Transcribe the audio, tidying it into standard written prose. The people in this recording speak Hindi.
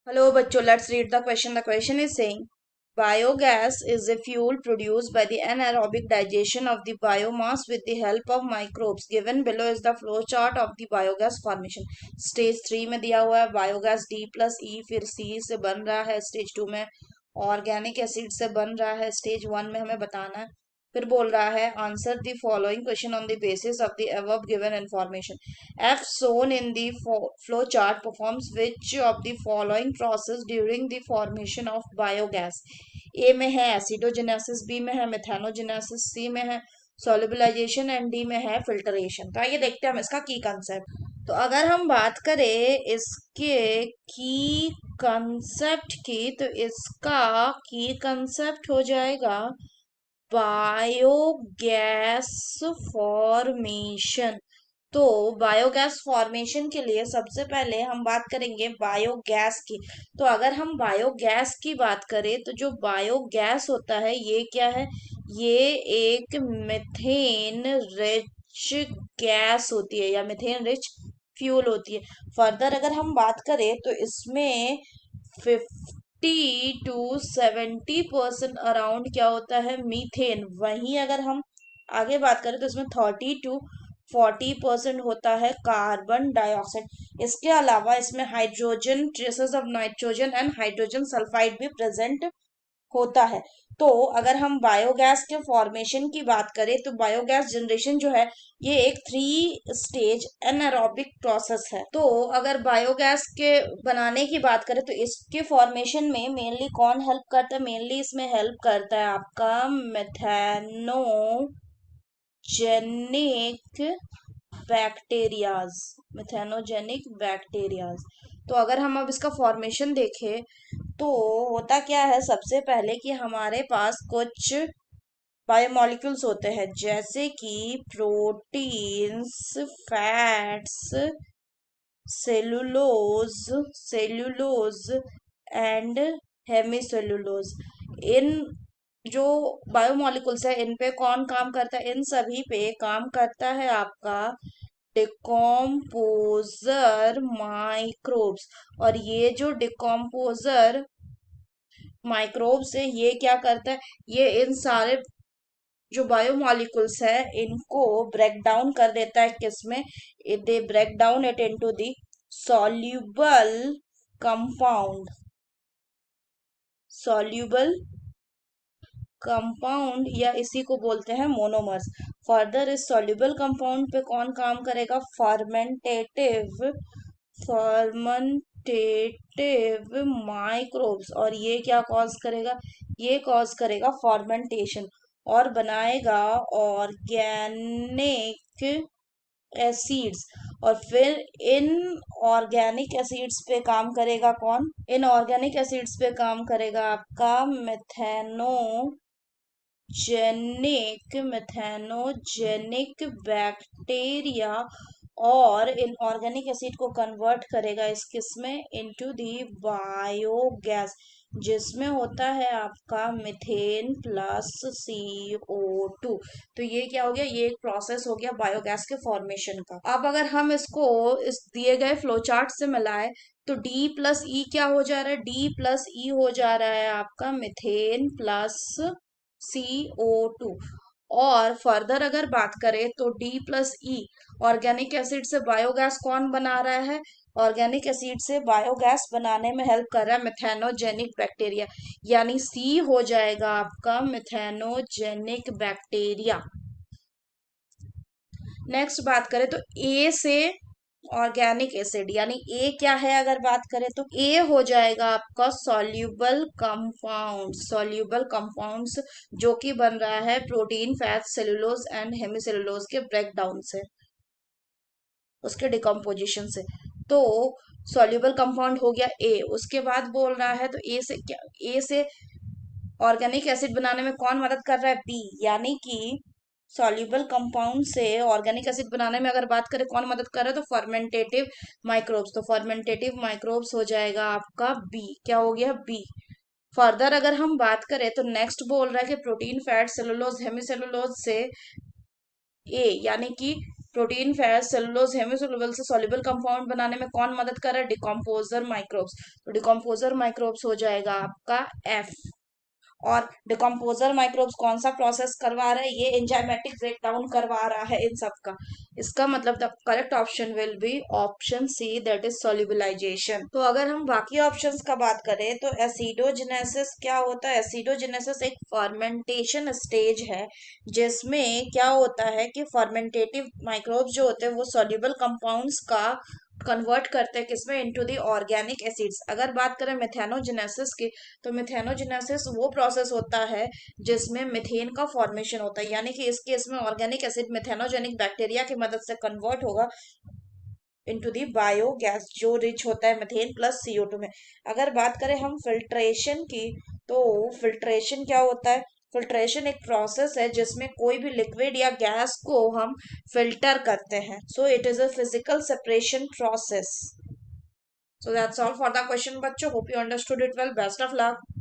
Hello, bachcho. Let's read the question. The question is saying, biogas is a fuel produced by the anaerobic digestion of the biomass with the help of microbes. Given below is the flow chart of the biogas formation. Stage 3 में दिया हुआ है बायोगैस D प्लस E, फिर C से बन रहा है, स्टेज 2 में ऑर्गेनिक एसिड से बन रहा है, स्टेज 1 में हमें बताना है। फिर बोल रहा है answer the following question on the basis of the above given information. F shown in the flow chart performs which of the following process during the formation of biogas? A में है एसिडोजेनेसिस, बी में है मेथानोजेनेसिस, सी में है सोलिबलाइजेशन एंड डी में है फिल्टरेशन। तो आइए देखते हैं हम इसका की कंसेप्ट। तो अगर हम बात करें इसके की कंसेप्ट की, तो इसका की कंसेप्ट हो जाएगा बायोगैस फॉर्मेशन। तो बायोगैस फॉर्मेशन के लिए सबसे पहले हम बात करेंगे बायोगैस की। तो अगर हम बायोगैस की बात करें तो जो बायोगैस होता है ये क्या है? ये एक मिथेन रिच गैस होती है या मिथेन रिच फ्यूल होती है। फर्दर अगर हम बात करें तो इसमें 50 to 70% अराउंड क्या होता है? मीथेन। वहीं अगर हम आगे बात करें तो इसमें 30 to 40% होता है कार्बन डाइऑक्साइड। इसके अलावा इसमें hydrogen, traces of nitrogen and hydrogen sulphide भी प्रेजेंट होता है। तो अगर हम बायोगैस के फॉर्मेशन की बात करें तो बायोगैस जनरेशन जो है ये एक 3 स्टेज एनारोबिक प्रोसेस है। तो अगर बायोगैस के बनाने की बात करें तो इसके फॉर्मेशन में मेनली कौन हेल्प करता है? मेनली इसमें हेल्प करता है आपका मिथेनोजेनिक बैक्टीरियाज। Methanogenic bacterias. तो अगर हम अब इसका फॉर्मेशन देखें तो होता क्या है? सबसे पहले कि हमारे पास कुछ बायोमोलिक्यूल्स होते हैं जैसे कि proteins, fats, cellulose and hemicellulose. इन जो बायोमोलिक्यूल्स है इन पे कौन काम करता है? इन सभी पे काम करता है आपका डिकम्पोजर माइक्रोब्स। और ये जो डिकम्पोजर माइक्रोब्स है ये क्या करता है? ये इन सारे जो बायोमोलिक्यूल्स है इनको ब्रेक डाउन कर देता है किसमें? They break down it into the soluble compound. Soluble compound या इसी को बोलते हैं मोनोमर्स। फर्दर इस सॉल्यूबल कंपाउंड पे कौन काम करेगा? Fermentative microbes. और ये क्या कॉज करेगा? ये कॉज करेगा फॉर्मेंटेशन और बनाएगा ऑर्गेनिक एसिड्स। और फिर इन ऑर्गेनिक एसिड्स पे काम करेगा कौन? इन ऑर्गेनिक एसिड्स पे काम करेगा आपका मिथेनोजेनिक बैक्टीरिया। और इन ऑर्गेनिक एसिड को कन्वर्ट करेगा इस किसमें? इनटू दी बायोगैस, जिसमें होता है आपका मिथेन प्लस CO2। तो ये क्या हो गया? ये एक प्रोसेस हो गया बायोगैस के फॉर्मेशन का। अब अगर हम इसको इस दिए गए फ्लो चार्ट से मिलाए तो D प्लस ई क्या हो जा रहा है? D प्लस ई हो जा रहा है आपका मिथेन प्लस CO2। और फर्दर अगर बात करें तो D प्लस ई ऑर्गेनिक एसिड से बायोगैस कौन बना रहा है? ऑर्गेनिक एसिड से बायोगैस बनाने में हेल्प कर रहा है मिथेनोजेनिक बैक्टीरिया, यानी सी हो जाएगा आपका मिथेनोजेनिक बैक्टीरिया। नेक्स्ट बात करें तो ए से ऑर्गेनिक एसिड, यानी ए क्या है? अगर बात करें तो ए हो जाएगा आपका सॉल्यूबल कंपाउंड। सॉल्यूबल कंपाउंड्स जो कि बन रहा है protein, fat, cellulose and hemicellulose के ब्रेकडाउन से, उसके डिकम्पोजिशन से। तो सॉल्यूबल कंपाउंड हो गया ए। उसके बाद बोल रहा है तो ए से क्या? ए से ऑर्गेनिक एसिड बनाने में कौन मदद कर रहा है? बी। यानी कि सॉल्यूबल कंपाउंड से ऑर्गेनिक एसिड बनाने में अगर बात करें कौन मदद कर रहा है? तो फर्मेंटेटिव माइक्रोब्स। तो फर्मेंटेटिव माइक्रोब्स हो जाएगा आपका बी। क्या हो गया? बी। फर्दर अगर हम बात करें तो नेक्स्ट बोल रहा है कि प्रोटीन, फैट, सेलुलोज, हेमीसेलुलोज से ए, यानी कि प्रोटीन, फैट, सेलुलोज, हेमिसोल्यूबल से सॉल्युबल कंपाउंड बनाने में कौन मदद कर रहा है? Decomposer microbes. तो डिकम्पोजर माइक्रोब्स हो जाएगा आपका एफ। और डिकम्पोजर माइक्रोब्स कौन सा प्रोसेस करवा रहा है? ये एंजाइमेटिक ब्रेकडाउन करवा रहा है इन सब का। इसका मतलब the correct option will be option C, that is solubilisation. तो अगर हम बाकी ऑप्शंस का बात करें तो एसिडोजेनेसिस क्या होता है? एसिडोजेनेसिस एक फर्मेंटेशन स्टेज है जिसमें क्या होता है कि फर्मेंटेटिव माइक्रोब्स जो होते हैं वो सॉल्युबल कंपाउंड्स का कन्वर्ट करते हैं किसमें? Into the organic acids. अगर बात करें मिथेनोजेनेसिस की, तो मिथेनोजेनेसिस वो प्रोसेस होता है जिसमें मिथेन का फॉर्मेशन होता है, यानी कि इस केस में ऑर्गेनिक एसिड मिथेनोजेनिक बैक्टीरिया की मदद से कन्वर्ट होगा इनटू दी बायोगैस जो रिच होता है मिथेन प्लस CO2 में। अगर बात करें हम फिल्ट्रेशन की, तो फिल्ट्रेशन क्या होता है? फिल्ट्रेशन एक प्रोसेस है जिसमें कोई भी लिक्विड या गैस को हम फिल्टर करते हैं। So it is a physical separation process. So that's all for the question, बच्चों. Hope you understood it well. Best of luck.